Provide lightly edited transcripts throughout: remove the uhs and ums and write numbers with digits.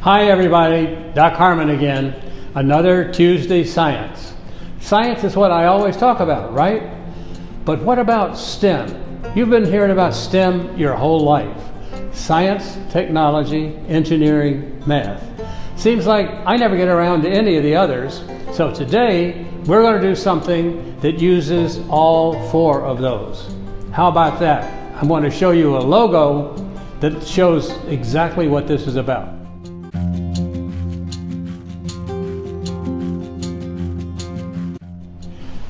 Hi everybody, Doc Harmon again. Another Tuesday Science. Science is what I always talk about, right? But what about STEM? You've been hearing about STEM your whole life. Science, technology, engineering, math. Seems like I never get around to any of the others. So today, we're going to do something that uses all four of those. How about that? I'm going to show you a logo that shows exactly what this is about.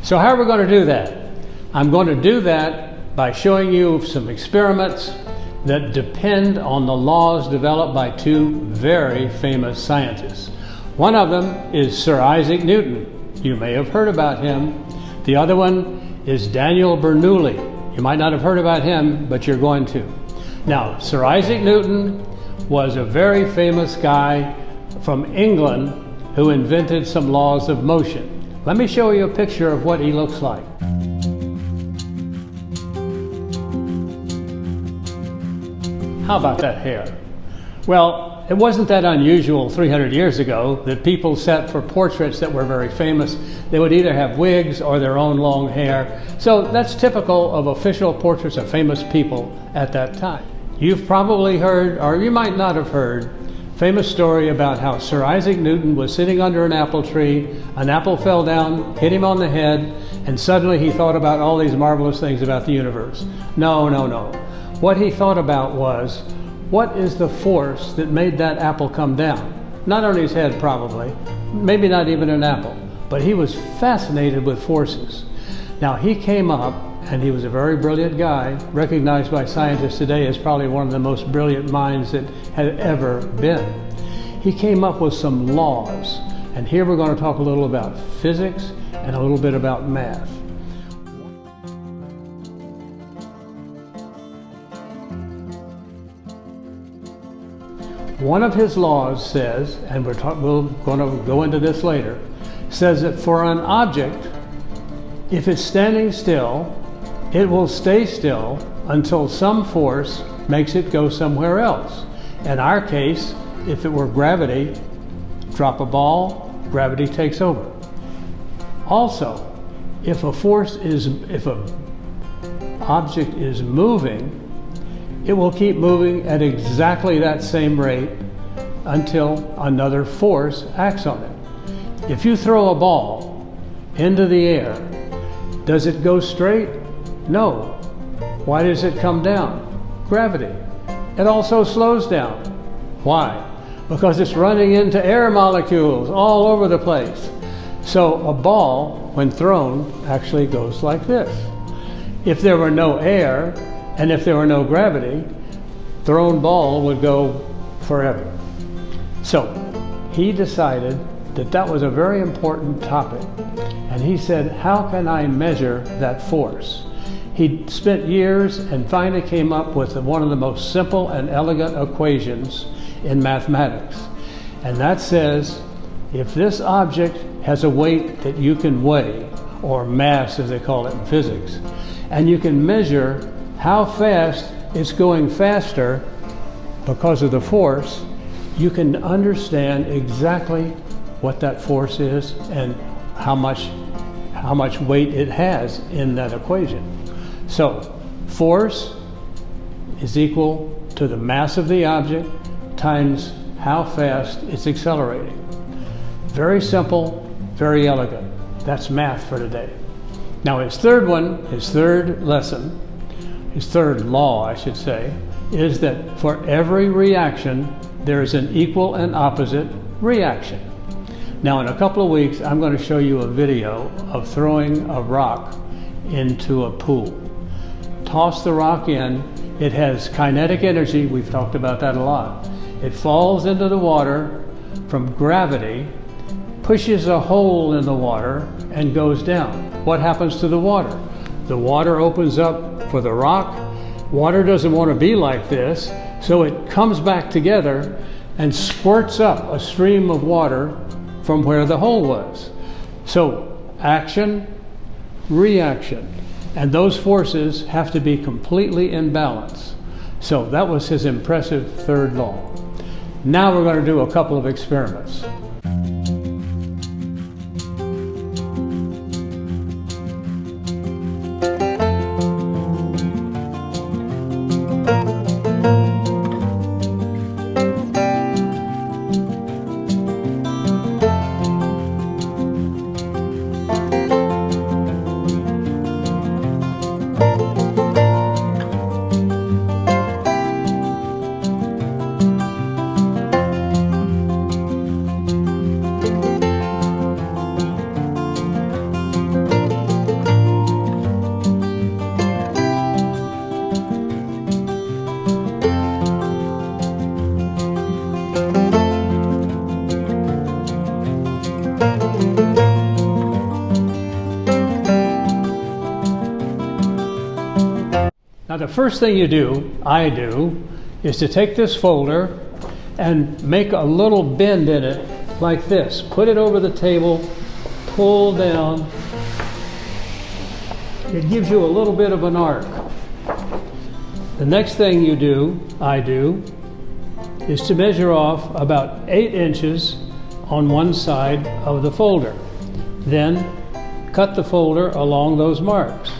So how are we going to do that? I'm going to do that by showing you some experiments that depend on the laws developed by two very famous scientists. One of them is Sir Isaac Newton. You may have heard about him. The other one is Daniel Bernoulli. You might not have heard about him, but you're going to. Now, Sir Isaac Newton was a very famous guy from England who invented some laws of motion. Let me show you a picture of what he looks like. How about that hair? Well, it wasn't that unusual 300 years ago that people set for portraits that were very famous. They would either have wigs or their own long hair. So that's typical of official portraits of famous people at that time. You've probably heard, or you might not have heard, famous story about how Sir Isaac Newton was sitting under an apple tree, an apple fell down, hit him on the head, and suddenly he thought about all these marvelous things about the universe. No. What he thought about was, what is the force that made that apple come down? Not on his head probably, maybe not even an apple, but he was fascinated with forces. Now he came up, and he was a very brilliant guy, recognized by scientists today as probably one of the most brilliant minds that had ever been. He came up with some laws, and here we're going to talk a little about physics and a little bit about math. One of his laws says, and we're going to go into this later, says that for an object, if it's standing still, it will stay still until some force makes it go somewhere else. In our case, if it were gravity, drop a ball, gravity takes over. Also, if an object is moving, it will keep moving at exactly that same rate until another force acts on it. If you throw a ball into the air, does it go straight? No. Why does it come down? Gravity. It also slows down. Why? Because it's running into air molecules all over the place. So a ball, when thrown, actually goes like this. If there were no air, and if there were no gravity, thrown ball would go forever. So he decided that that was a very important topic. And he said, how can I measure that force? He spent years and finally came up with one of the most simple and elegant equations in mathematics. And that says, if this object has a weight that you can weigh, or mass as they call it in physics, and you can measure how fast it's going faster because of the force, you can understand exactly what that force is and how much weight it has in that equation. So, force is equal to the mass of the object times how fast it's accelerating. Very simple, very elegant. That's math for today. Now his third lesson, his third law, I should say, is that for every reaction, there is an equal and opposite reaction. Now in a couple of weeks, I'm going to show you a video of throwing a rock into a pool. Toss the rock in. It has kinetic energy. We've talked about that a lot. It falls into the water from gravity, pushes a hole in the water, and goes down. What happens to the water? The water opens up for the rock. Water doesn't want to be like this, so it comes back together and squirts up a stream of water from where the hole was. So action, reaction. And those forces have to be completely in balance. So that was his impressive third law. Now we're going to do a couple of experiments. Now the first thing I do, is to take this folder and make a little bend in it like this. Put it over the table, pull down. It gives you a little bit of an arc. The next thing I do, is to measure off about 8 inches on one side of the folder. Then cut the folder along those marks.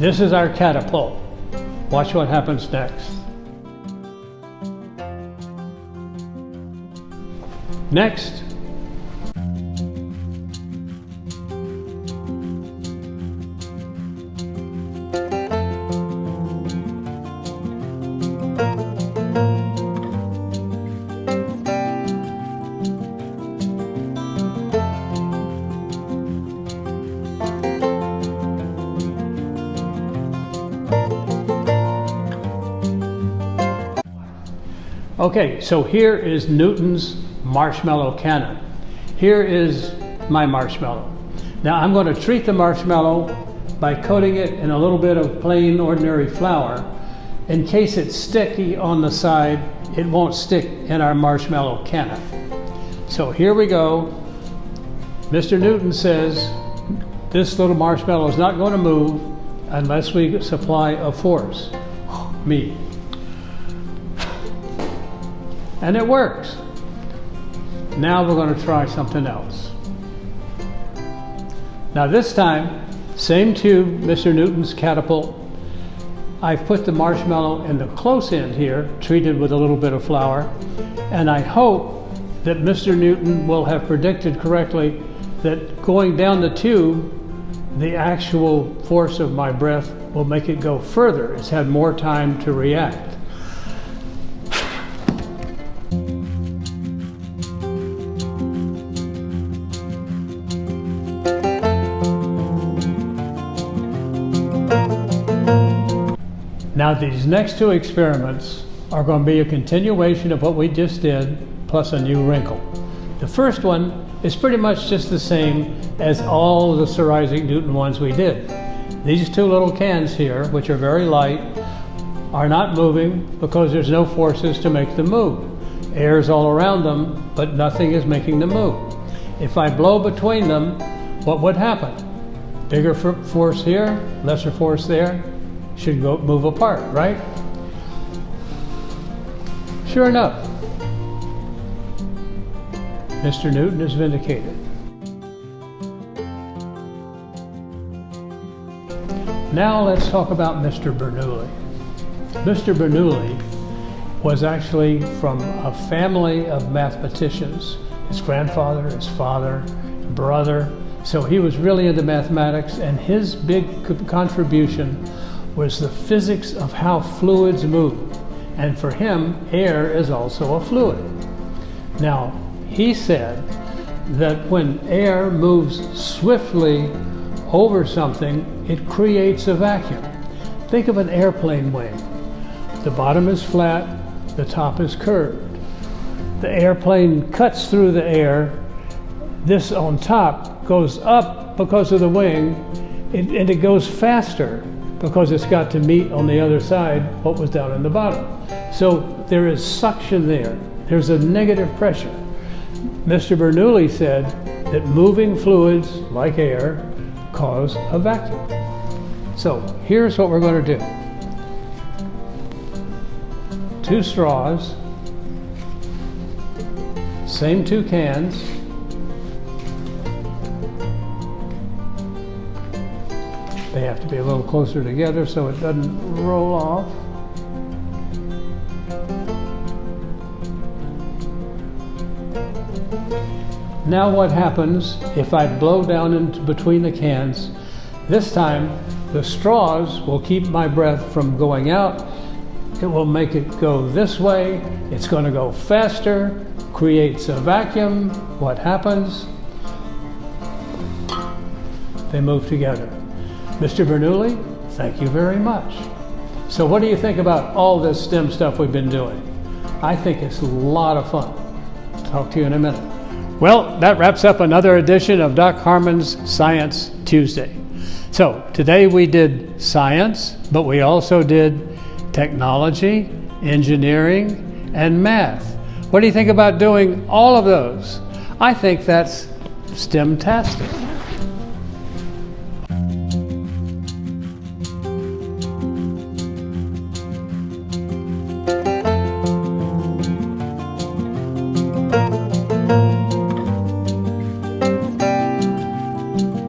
This is our catapult. Watch what happens next. Next, okay, so here is Newton's Marshmallow Cannon. Here is my marshmallow. Now I'm going to treat the marshmallow by coating it in a little bit of plain ordinary flour. In case it's sticky on the side, it won't stick in our marshmallow cannon. So here we go. Mr. Newton says this little marshmallow is not going to move unless we supply a force. Me. And it works. Now we're going to try something else. Now this time, same tube, Mr. Newton's catapult. I've put the marshmallow in the close end here, treated with a little bit of flour, and I hope that Mr. Newton will have predicted correctly that going down the tube, the actual force of my breath will make it go further. It's had more time to react. Now these next two experiments are going to be a continuation of what we just did, plus a new wrinkle. The first one is pretty much just the same as all the Sir Isaac Newton ones we did. These two little cans here, which are very light, are not moving because there's no forces to make them move. Air's all around them, but nothing is making them move. If I blow between them, what would happen? Bigger force here, lesser force there, should go move apart, right? Sure enough, Mr. Newton is vindicated. Now let's talk about Mr. Bernoulli. Mr. Bernoulli was actually from a family of mathematicians. His grandfather, his father, brother. So he was really into mathematics, and his big contribution was the physics of how fluids move. And for him, air is also a fluid. Now, he said that when air moves swiftly over something, it creates a vacuum. Think of an airplane wing. The bottom is flat, the top is curved. The airplane cuts through the air. This on top goes up because of the wing, and it goes faster because it's got to meet on the other side what was down in the bottom. So there is suction there. There's a negative pressure. Mr. Bernoulli said that moving fluids like air cause a vacuum. So here's what we're going to do. 2 straws, same 2 cans. They have to be a little closer together so it doesn't roll off. Now what happens if I blow down into between the cans? This time the straws will keep my breath from going out. It will make it go this way. It's going to go faster, creates a vacuum. What happens? They move together. Mr. Bernoulli, thank you very much. So what do you think about all this STEM stuff we've been doing? I think it's a lot of fun. Talk to you in a minute. Well, that wraps up another edition of Doc Harmon's Science Tuesday. So today we did science, but we also did technology, engineering, and math. What do you think about doing all of those? I think that's STEM-tastic.